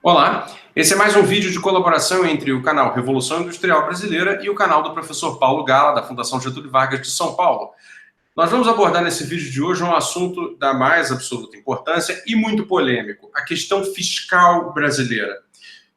Olá, esse é mais um vídeo de colaboração entre o canal Revolução Industrial Brasileira e o canal do professor Paulo Gala, da Fundação Getúlio Vargas de São Paulo. Nós vamos abordar nesse vídeo de hoje um assunto da mais absoluta importância e muito polêmico, a questão fiscal brasileira.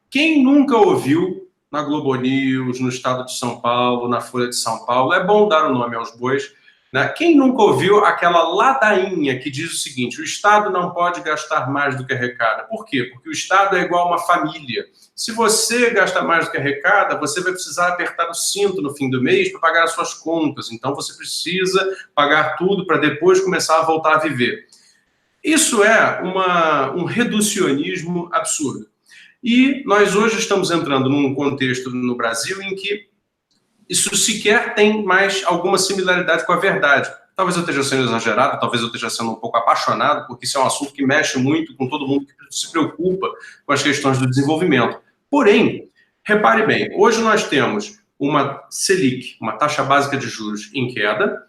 Quem nunca ouviu na Globo News, no Estado de São Paulo, na Folha de São Paulo, é bom dar o nome aos bois, né? Quem nunca ouviu aquela ladainha que diz o seguinte: o Estado não pode gastar mais do que arrecada. Por quê? Porque o Estado é igual a uma família. Se você gasta mais do que arrecada, você vai precisar apertar o cinto no fim do mês para pagar as suas contas. Então você precisa pagar tudo para depois começar a voltar a viver. Isso é um reducionismo absurdo. E nós hoje estamos entrando num contexto no Brasil em que isso sequer tem mais alguma similaridade com a verdade. Talvez eu esteja sendo exagerado, talvez eu esteja sendo um pouco apaixonado, porque isso é um assunto que mexe muito com todo mundo que se preocupa com as questões do desenvolvimento. Porém, repare bem, hoje nós temos uma Selic, uma taxa básica de juros em queda,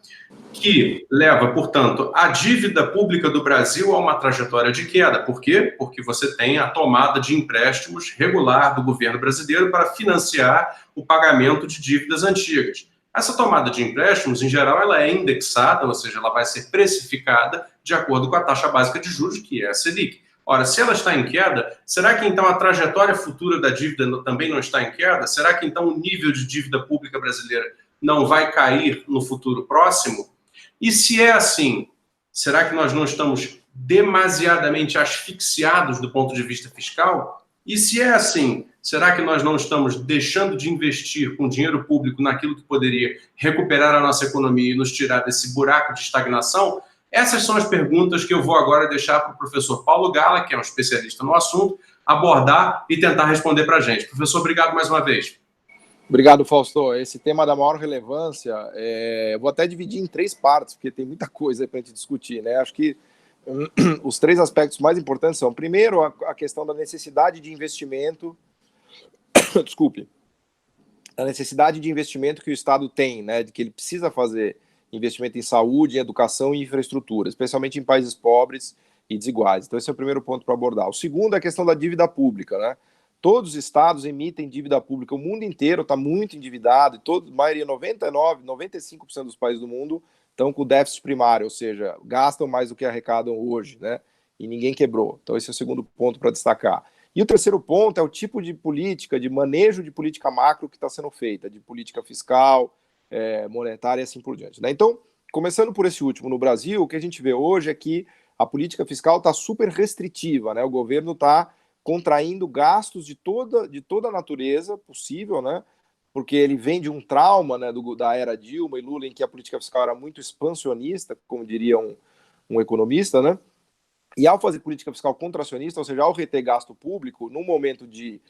que leva, portanto, a dívida pública do Brasil a uma trajetória de queda. Por quê? Porque você tem a tomada de empréstimos regular do governo brasileiro para financiar o pagamento de dívidas antigas. Essa tomada de empréstimos, em geral, ela é indexada, ou seja, ela vai ser precificada de acordo com a taxa básica de juros, que é a Selic. Ora, se ela está em queda, será que então a trajetória futura da dívida também não está em queda? Será que então o nível de dívida pública brasileira não vai cair no futuro próximo? E se é assim, será que nós não estamos demasiadamente asfixiados do ponto de vista fiscal? E se é assim, será que nós não estamos deixando de investir com dinheiro público naquilo que poderia recuperar a nossa economia e nos tirar desse buraco de estagnação? Essas são as perguntas que eu vou agora deixar para o professor Paulo Gala, que é um especialista no assunto, abordar e tentar responder para a gente. Professor, obrigado mais uma vez. Obrigado, Fausto. Esse tema é da maior relevância. Eu vou até dividir em 3 partes, porque tem muita coisa para a gente discutir, né? Acho que os 3 aspectos mais importantes são, primeiro, a questão da necessidade de investimento, desculpe, a necessidade de investimento que o Estado tem, né? De que ele precisa fazer investimento em saúde, em educação e infraestrutura, especialmente em países pobres e desiguais. Então, esse é o primeiro ponto para abordar. O segundo é a questão da dívida pública, né? Todos os estados emitem dívida pública, o mundo inteiro está muito endividado, a maioria, 95% dos países do mundo estão com déficit primário, ou seja, gastam mais do que arrecadam hoje, né? E ninguém quebrou. Então esse é o segundo ponto para destacar. E o terceiro ponto é o tipo de política, de manejo de política macro que está sendo feita, de política fiscal, monetária e assim por diante, né? Então, começando por esse último, no Brasil, o que a gente vê hoje é que a política fiscal está super restritiva, né? O governo está contraindo gastos de toda a natureza possível, né? Porque ele vem de um trauma, né, da era Dilma e Lula, em que a política fiscal era muito expansionista, como diria um economista, né? E ao fazer política fiscal contracionista, ou seja, ao reter gasto público, num momento de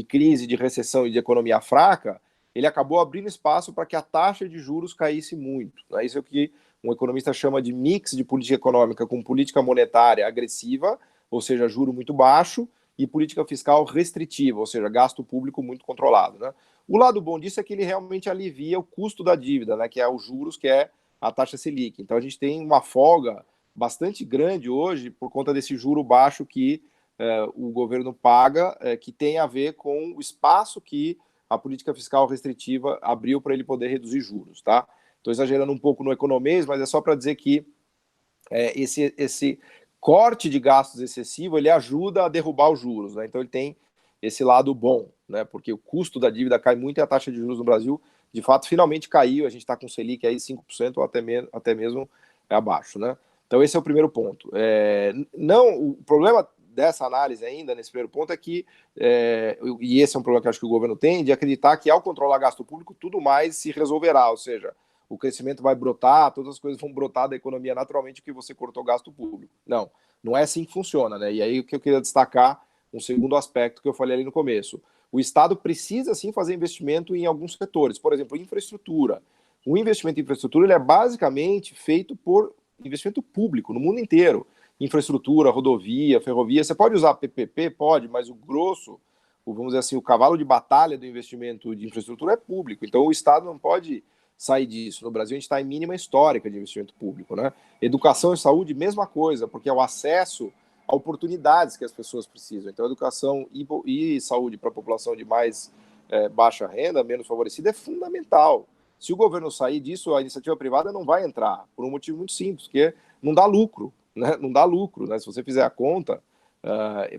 crise, de recessão e de economia fraca, ele acabou abrindo espaço para que a taxa de juros caísse muito, né? Isso é o que um economista chama de mix de política econômica com política monetária agressiva, ou seja, juro muito baixo, e política fiscal restritiva, ou seja, gasto público muito controlado, né? O lado bom disso é que ele realmente alivia o custo da dívida, né, que é os juros, que é a taxa Selic. Então a gente tem uma folga bastante grande hoje por conta desse juro baixo que o governo paga, que tem a ver com o espaço que a política fiscal restritiva abriu para ele poder reduzir juros, tá? Estou exagerando um pouco no economês, mas é só para dizer que esse corte de gastos excessivo, ele ajuda a derrubar os juros, né? Então ele tem esse lado bom, né? Porque o custo da dívida cai muito e a taxa de juros no Brasil, de fato, finalmente caiu. A gente está com Selic aí 5% ou até mesmo abaixo, né? Então esse é o primeiro ponto. O problema dessa análise ainda, nesse primeiro ponto, é que, e esse é um problema que eu acho que o governo tem, de acreditar que ao controlar gasto público, tudo mais se resolverá, ou seja, o crescimento vai brotar, todas as coisas vão brotar da economia naturalmente porque você cortou gasto público. Não é assim que funciona, né? E aí o que eu queria destacar, um segundo aspecto que eu falei ali no começo. O Estado precisa, sim, fazer investimento em alguns setores, por exemplo, infraestrutura. O investimento em infraestrutura ele é basicamente feito por investimento público no mundo inteiro. Infraestrutura, rodovia, ferrovia. Você pode usar PPP? Pode, mas o grosso, vamos dizer assim, o cavalo de batalha do investimento de infraestrutura é público. Então o Estado não pode sair disso. No Brasil a gente está em mínima histórica de investimento público, né? Educação e saúde, mesma coisa, porque é o acesso oportunidades que as pessoas precisam. Então, educação e saúde para a população de mais baixa renda, menos favorecida, é fundamental. Se o governo sair disso, a iniciativa privada não vai entrar, por um motivo muito simples, porque não dá lucro, né? Não dá lucro, né? Se você fizer a conta,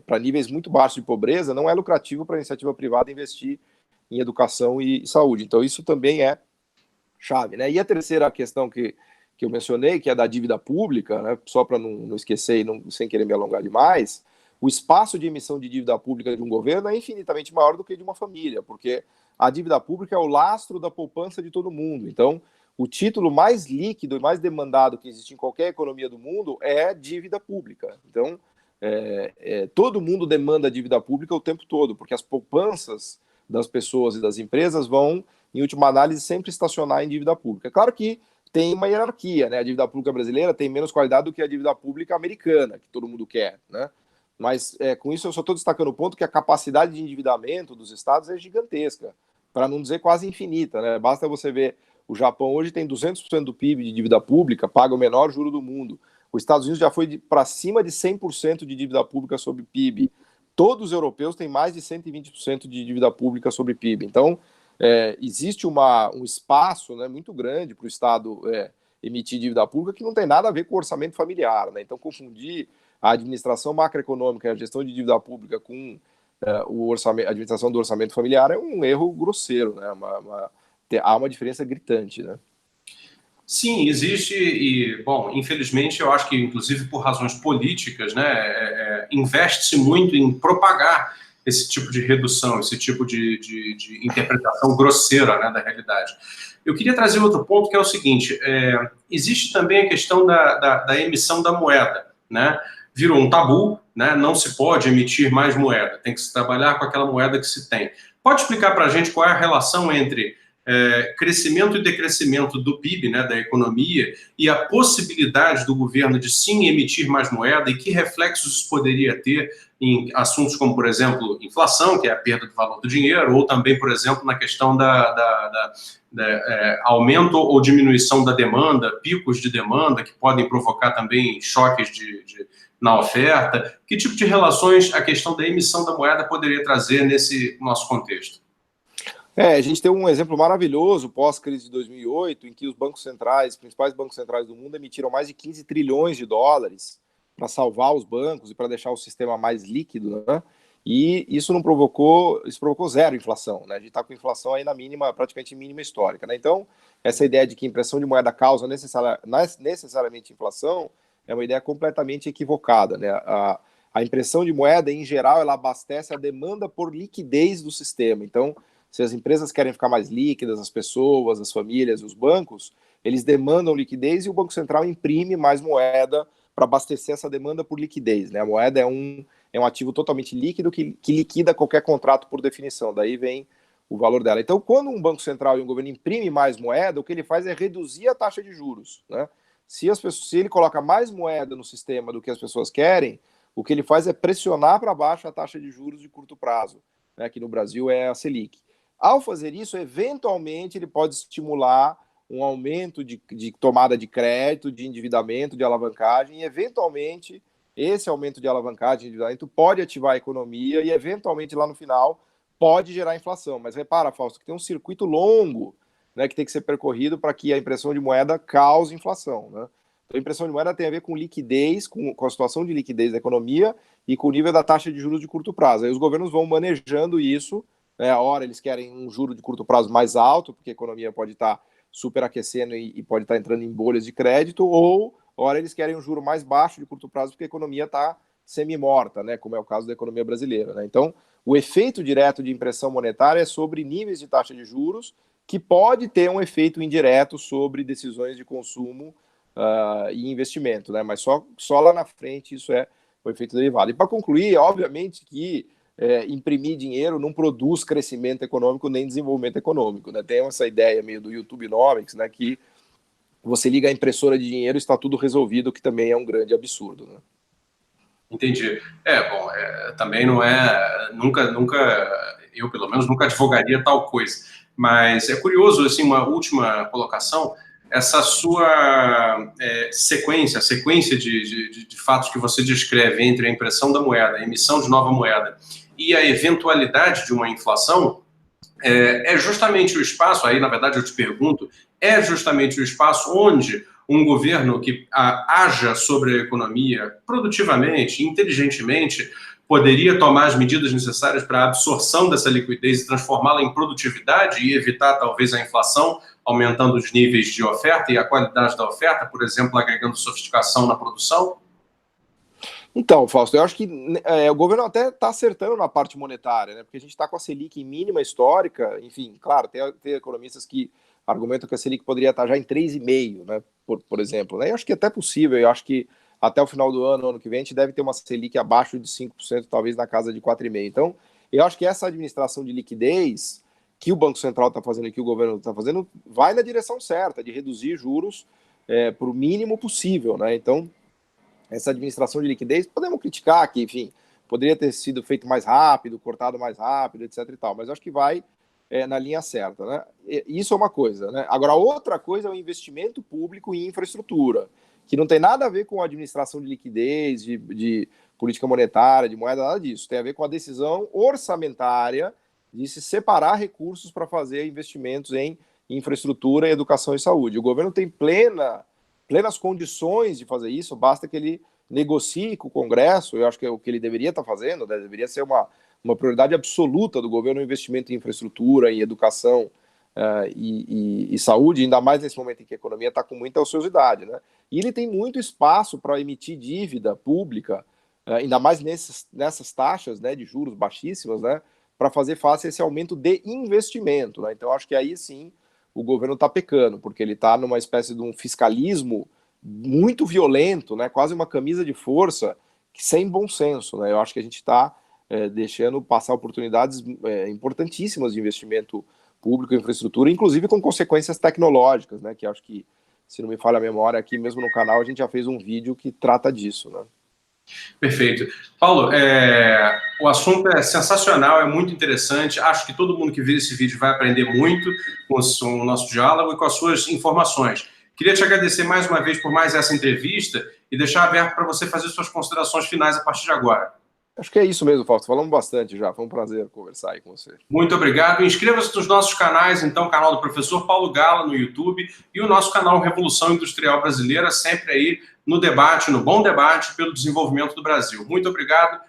para níveis muito baixos de pobreza, não é lucrativo para a iniciativa privada investir em educação e saúde. Então, isso também é chave, né? E a terceira questão que eu mencionei, que é da dívida pública, né? Só para não esquecer e sem querer me alongar demais, o espaço de emissão de dívida pública de um governo é infinitamente maior do que de uma família, porque a dívida pública é o lastro da poupança de todo mundo. Então, o título mais líquido e mais demandado que existe em qualquer economia do mundo é dívida pública. Então, todo mundo demanda dívida pública o tempo todo, porque as poupanças das pessoas e das empresas vão, em última análise, sempre estacionar em dívida pública. É claro que tem uma hierarquia, né? A dívida pública brasileira tem menos qualidade do que a dívida pública americana, que todo mundo quer, né? Mas com isso eu só estou destacando o ponto que a capacidade de endividamento dos estados é gigantesca, para não dizer quase infinita, né? Basta você ver, o Japão hoje tem 200% do PIB de dívida pública, paga o menor juro do mundo. Os Estados Unidos já foi para cima de 100% de dívida pública sobre PIB. Todos os europeus têm mais de 120% de dívida pública sobre PIB. Então, existe um espaço, né, muito grande para o Estado emitir dívida pública que não tem nada a ver com o orçamento familiar, né? Então, confundir a administração macroeconômica e a gestão de dívida pública com a administração do orçamento familiar é um erro grosseiro, né? Há uma diferença gritante, né? Sim, existe e, bom, infelizmente eu acho que, inclusive por razões políticas, né, investe-se muito em propagar esse tipo de redução, esse tipo de interpretação grosseira, né, da realidade. Eu queria trazer outro ponto que é o seguinte, existe também a questão da emissão da moeda, né? Virou um tabu, né? Não se pode emitir mais moeda, tem que se trabalhar com aquela moeda que se tem. Pode explicar para a gente qual é a relação entre crescimento e decrescimento do PIB, né, da economia, e a possibilidade do governo de sim emitir mais moeda e que reflexos isso poderia ter em assuntos como, por exemplo, inflação, que é a perda do valor do dinheiro, ou também, por exemplo, na questão da aumento ou diminuição da demanda, picos de demanda que podem provocar também choques na oferta. Que tipo de relações a questão da emissão da moeda poderia trazer nesse nosso contexto? A gente tem um exemplo maravilhoso pós-crise de 2008, em que os bancos centrais, os principais bancos centrais do mundo, emitiram mais de 15 trilhões de dólares para salvar os bancos e para deixar o sistema mais líquido, né? E isso provocou zero inflação, né? A gente está com inflação aí na mínima, praticamente mínima histórica, né? Então, essa ideia de que impressão de moeda causa necessariamente inflação é uma ideia completamente equivocada, né? A impressão de moeda, em geral, ela abastece a demanda por liquidez do sistema. Então, se as empresas querem ficar mais líquidas, as pessoas, as famílias, os bancos, eles demandam liquidez e o Banco Central imprime mais moeda para abastecer essa demanda por liquidez, né? A moeda é um ativo totalmente líquido que liquida qualquer contrato por definição, daí vem o valor dela. Então, quando um Banco Central e um governo imprime mais moeda, o que ele faz é reduzir a taxa de juros, né? Se ele coloca mais moeda no sistema do que as pessoas querem, o que ele faz é pressionar para baixo a taxa de juros de curto prazo, né? Que no Brasil é a Selic. Ao fazer isso, eventualmente, ele pode estimular um aumento de tomada de crédito, de endividamento, de alavancagem, e, eventualmente, esse aumento de alavancagem e endividamento pode ativar a economia e, eventualmente, lá no final, pode gerar inflação. Mas repara, Fausto, que tem um circuito longo, né, que tem que ser percorrido para que a impressão de moeda cause inflação, né? Então, a impressão de moeda tem a ver com liquidez, com a situação de liquidez da economia e com o nível da taxa de juros de curto prazo. Aí os governos vão manejando isso. A hora eles querem um juro de curto prazo mais alto, porque a economia pode estar superaquecendo e pode estar entrando em bolhas de crédito, ou a hora eles querem um juro mais baixo de curto prazo, porque a economia está semi-morta, né, como é o caso da economia brasileira, né? Então, o efeito direto de impressão monetária é sobre níveis de taxa de juros, que pode ter um efeito indireto sobre decisões de consumo e investimento, né? Mas só lá na frente isso é o efeito derivado. E para concluir, obviamente que imprimir dinheiro não produz crescimento econômico nem desenvolvimento econômico, né? Tem essa ideia meio do YouTubenomics, né, que você liga a impressora de dinheiro e está tudo resolvido, que também é um grande absurdo, né? Entendi. Bom, também não nunca, eu pelo menos nunca advogaria tal coisa, mas é curioso, assim, uma última colocação, essa sua sequência de fatos que você descreve entre a impressão da moeda, a emissão de nova moeda e a eventualidade de uma inflação, é justamente o espaço, aí na verdade eu te pergunto, é justamente o espaço onde um governo que haja sobre a economia produtivamente, inteligentemente, poderia tomar as medidas necessárias para a absorção dessa liquidez e transformá-la em produtividade e evitar talvez a inflação, aumentando os níveis de oferta e a qualidade da oferta, por exemplo, agregando sofisticação na produção? Então, Fausto, eu acho que o governo até está acertando na parte monetária, né? Porque a gente está com a Selic em mínima histórica, enfim, claro, tem economistas que argumentam que a Selic poderia estar já em 3,5, né? Por exemplo, né? Eu acho que é até possível, eu acho que até o final do ano que vem, a gente deve ter uma Selic abaixo de 5%, talvez na casa de 4,5%. Então, eu acho que essa administração de liquidez que o Banco Central está fazendo e que o governo está fazendo vai na direção certa, de reduzir juros para o mínimo possível, né? Então, essa administração de liquidez, podemos criticar que, enfim, poderia ter sido feito mais rápido, cortado mais rápido, etc e tal, mas acho que vai na linha certa, né? Isso é uma coisa, né? Agora, outra coisa é o investimento público em infraestrutura, que não tem nada a ver com a administração de liquidez, de política monetária, de moeda, nada disso. Tem a ver com a decisão orçamentária de se separar recursos para fazer investimentos em infraestrutura, educação e saúde. O governo tem plenas condições de fazer isso, basta que ele negocie com o Congresso, eu acho que é o que ele deveria estar fazendo, né? Deveria ser uma prioridade absoluta do governo o investimento em infraestrutura, em educação e saúde, ainda mais nesse momento em que a economia está com muita ociosidade, né? E ele tem muito espaço para emitir dívida pública, ainda mais nessas taxas, né, de juros baixíssimas, né, para fazer face a esse aumento de investimento, né? Então acho que aí sim o governo está pecando, porque ele está numa espécie de um fiscalismo muito violento, né, quase uma camisa de força, sem bom senso, né? Eu acho que a gente está deixando passar oportunidades importantíssimas de investimento público em infraestrutura, inclusive com consequências tecnológicas, né? Que acho que, se não me falha a memória, aqui mesmo no canal a gente já fez um vídeo que trata disso, né? Perfeito. Paulo, o assunto é sensacional, é muito interessante. Acho que todo mundo que vê esse vídeo vai aprender muito com o nosso diálogo e com as suas informações. Queria te agradecer mais uma vez por mais essa entrevista e deixar aberto para você fazer suas considerações finais a partir de agora. Acho que é isso mesmo, Fausto. Falamos bastante já. Foi um prazer conversar aí com você. Muito obrigado. Inscreva-se nos nossos canais, então, o canal do Professor Paulo Gala no YouTube e o nosso canal Revolução Industrial Brasileira, sempre aí no debate, no bom debate pelo desenvolvimento do Brasil. Muito obrigado